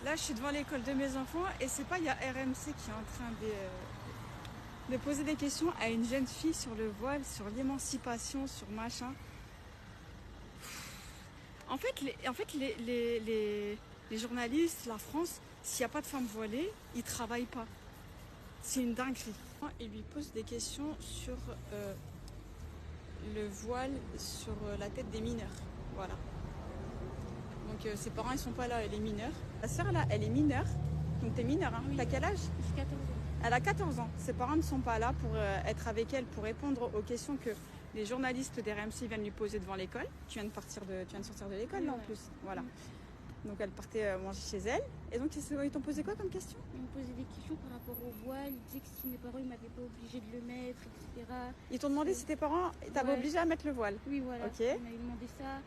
Là, je suis devant l'école de mes enfants et c'est pas, il y a RMC qui est en train de poser des questions à une jeune fille sur le voile, sur l'émancipation, sur machin. En fait, les journalistes, la France, s'il n'y a pas de femmes voilées, ils travaillent pas. C'est une dinguerie. Il lui pose des questions sur le voile sur la tête des mineurs. Voilà. Donc ses parents ils sont pas là, elle est mineure. La sœur là, elle est mineure. Donc t'es mineure, hein. Oui. T'as quel âge? J'ai 14 ans. Elle a 14 ans. Ses parents ne sont pas là pour être avec elle, pour répondre aux questions que les journalistes d'RMC viennent lui poser devant l'école. Tu viens de sortir de l'école Oui, là en ouais. plus. Voilà. Donc elle partait manger chez elle. Et donc ils t'ont posé quoi comme question? Ils me posaient des questions par rapport au voile. Ils disaient que si mes parents ne m'avaient pas obligé de le mettre, etc. Ils t'ont demandé si tes parents t'avaient Ouais. obligé à mettre le voile. Oui, voilà. Ok. Ils m'avaient demandé ça,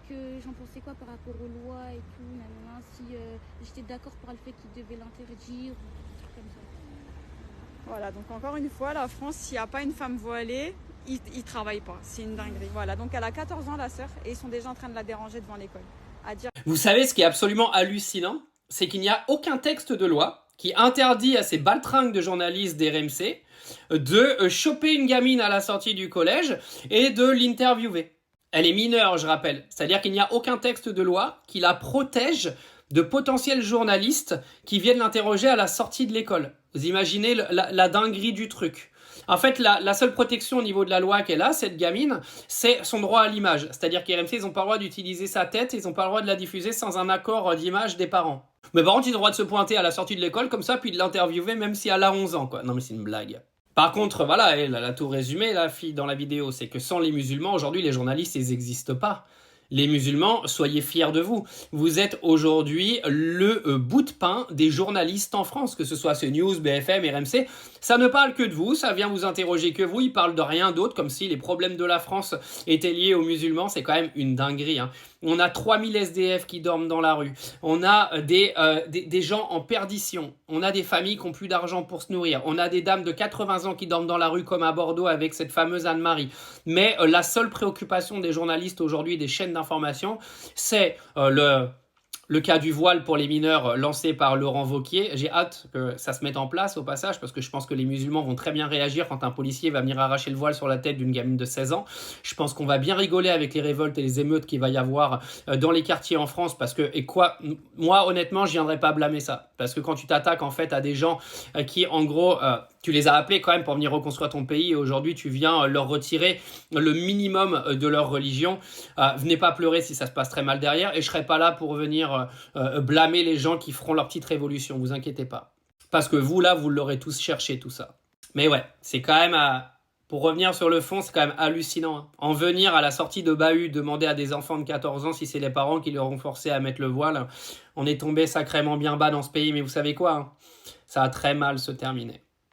que j'en pensais quoi par rapport aux lois et tout, nanana, si j'étais d'accord par le fait qu'ils devaient l'interdire, ou des trucs comme ça. Voilà, donc encore une fois, la France, s'il n'y a pas une femme voilée, ils ne travaillent pas. C'est une dinguerie. Voilà, donc elle a 14 ans, la sœur, et ils sont déjà en train de la déranger devant l'école. À dire... Vous savez ce qui est absolument hallucinant, c'est qu'il n'y a aucun texte de loi qui interdit à ces baltringues de journalistes d'RMC de choper une gamine à la sortie du collège et de l'interviewer. Elle est mineure, je rappelle. C'est-à-dire qu'il n'y a aucun texte de loi qui la protège de potentiels journalistes qui viennent l'interroger à la sortie de l'école. Vous imaginez la dinguerie du truc. En fait, la seule protection au niveau de la loi qu'elle a, cette gamine, c'est son droit à l'image. C'est-à-dire qu'RMC, ils n'ont pas le droit d'utiliser sa tête, ils n'ont pas le droit de la diffuser sans un accord d'image des parents. Mais par contre, ils ont le droit de se pointer à la sortie de l'école comme ça, puis de l'interviewer même si elle a 11 ans, quoi. Non mais c'est une blague. Par contre, voilà, elle a tout résumé, la fille, dans la vidéo. C'est que sans les musulmans, aujourd'hui, les journalistes, ils n'existent pas. Les musulmans, soyez fiers de vous. Vous êtes aujourd'hui le bout de pain des journalistes en France, que ce soit CNews, BFM, RMC. Ça ne parle que de vous, ça vient vous interroger que vous. Ils parlent de rien d'autre, comme si les problèmes de la France étaient liés aux musulmans. C'est quand même une dinguerie, hein. On a 3000 SDF qui dorment dans la rue. On a des gens en perdition. On a des familles qui n'ont plus d'argent pour se nourrir. On a des dames de 80 ans qui dorment dans la rue comme à Bordeaux avec cette fameuse Anne-Marie. Mais la seule préoccupation des journalistes aujourd'hui, des chaînes d'information, c'est le cas du voile pour les mineurs lancé par Laurent Wauquiez. J'ai hâte que ça se mette en place au passage parce que je pense que les musulmans vont très bien réagir quand un policier va venir arracher le voile sur la tête d'une gamine de 16 ans. Je pense qu'on va bien rigoler avec les révoltes et les émeutes qu'il va y avoir dans les quartiers en France parce que, moi honnêtement, je viendrais pas blâmer ça. Parce que quand tu t'attaques en fait à des gens qui en gros, tu les as appelés quand même pour venir reconstruire ton pays et aujourd'hui tu viens leur retirer le minimum de leur religion, venez pas pleurer si ça se passe très mal derrière et je serai pas là pour venir blâmer les gens qui feront leur petite révolution, vous inquiétez pas. Parce que vous, là, vous l'aurez tous cherché, tout ça. Mais ouais, c'est quand même, pour revenir sur le fond, c'est quand même hallucinant. Hein. En venir à la sortie de Bahut, demander à des enfants de 14 ans si c'est les parents qui leur ont forcé à mettre le voile, on est tombé sacrément bien bas dans ce pays. Mais vous savez quoi, hein, ça a très mal se terminer.